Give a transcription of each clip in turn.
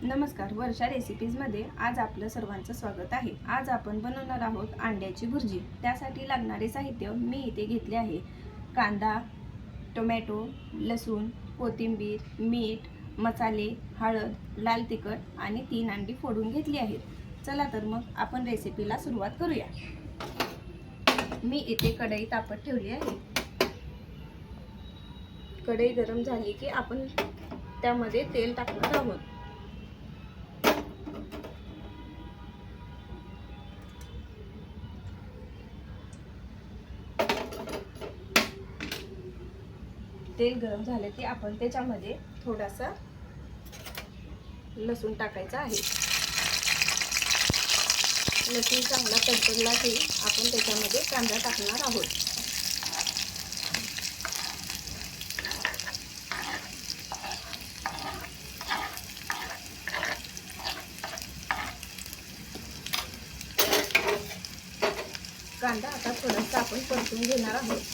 नमस्कार, वर्षा रेसिपीजमध्ये आज आपलं सर्वांचं स्वागत आहे। आज आपण बनवणार आहोत अंड्याची भुर्जी। त्यासाठी लागणारे साहित्य मी इथे घेतले आहे। कांदा, टोमॅटो, लसूण, कोथिंबीर, मीठ, मसाले, हळद, लाल तिखट आणि 3 अंडी फोडून घेतली आहेत। चला तर मग आपण रेसिपीला सुरुवात करूया। मी इथे कढई तापत ठेवली आहे। कढई गरम झाली की आपण त्यामध्ये तेल टाकणार आहोत। तेल गरम झाले की आपण त्याच्यामध्ये थोडासा लसूण टाकायचा आहे। लसूण चांगला तडतडला की आपण त्याच्यामध्ये कांदा टाकणार आहोत। कांदा आता थोडासा आपण परतून घेणार आहोत।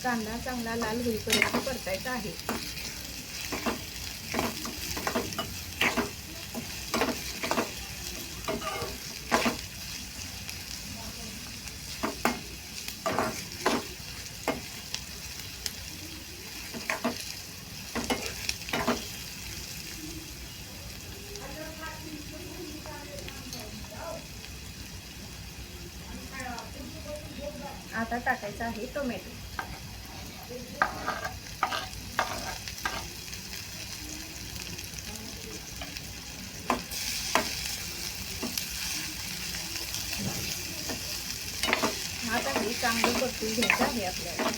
कांदा चांगला लाल होईपर्यंत परतायचा आहे। आता टाकायचा आहे टोमॅटो। आता हे चांगलं परतून घ्यायचं आहे आपल्याला।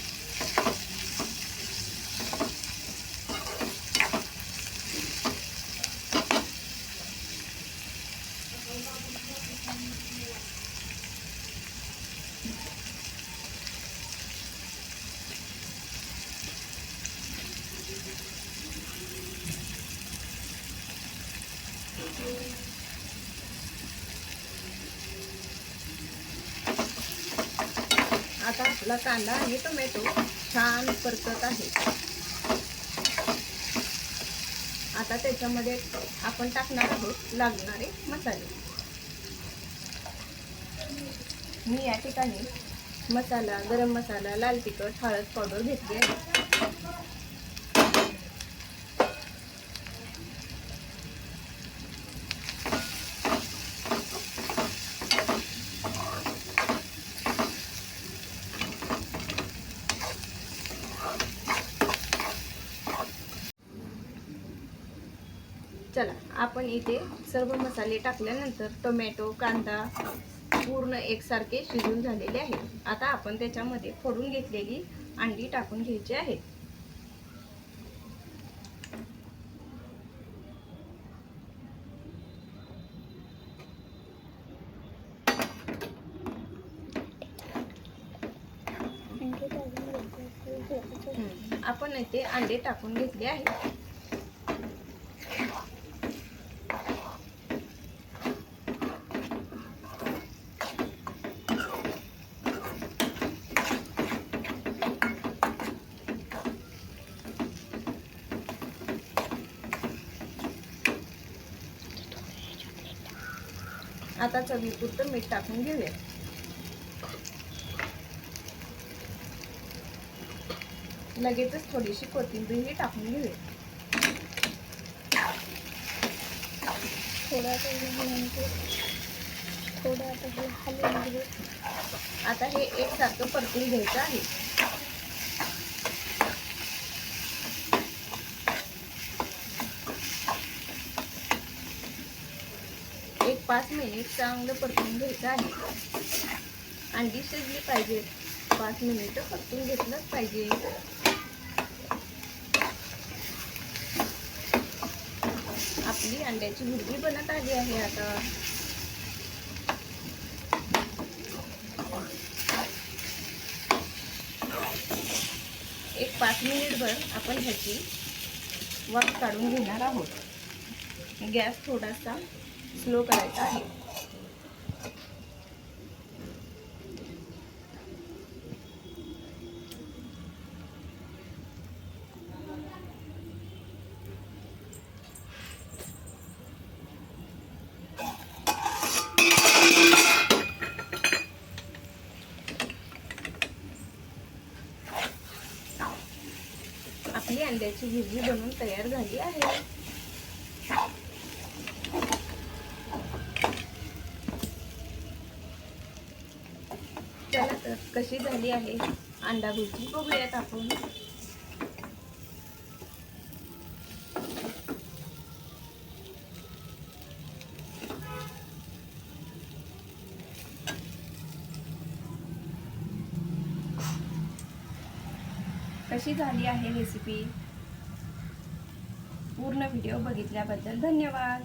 आता आपला कांदा आणि टोमॅटो छान परतत आहे। आता त्याच्यामध्ये आपण टाकणार आहोत लागणारे मसाले। मी या ठिकाणी मसाला, गरम मसाला, लाल तिखट, हळद पावडर घेतली आहे। चला, आपण इथे सर्व मसाले टाकल्यानंतर टोमॅटो, कांदा पूर्ण एकसारखे शिजून झालेले आहेत। आता आपण त्याच्यामध्ये फोडून घेतलेली अंडी टाकून घ्यायची आहेत। आपण इथे अंडे टाकून घेतले आहेत। आता चवीपुरतं मीठ टाकून घेऊया। लगेचच थोडीशी कोथिंबीर टाकून घेऊया। आता हे एकसारखं परतून घ्यायचं आहे। एक 5 मिनिट चांगलं परतून घ्यायचं आहे। अंडी शिजली पाहिजे, 5 मिनिट परतून घेतलंच पाहिजे। आपली अंड्याची भुर्जी बनत आली आहे। आता एक 5 मिनिटभर आपण ह्याची वाफ काढून घेणार आहोत। गॅस थोडासा स्लो करायचा आहे. आपली अंड्याची भुर्जी बनवून तयार झाली आहे. चला तर कशी झाली आहे अंडा भुर्जी बघूयात आपण. कशी झाली आहे रेसिपी. पूर्ण व्हिडिओ बघितल्याबद्दल धन्यवाद.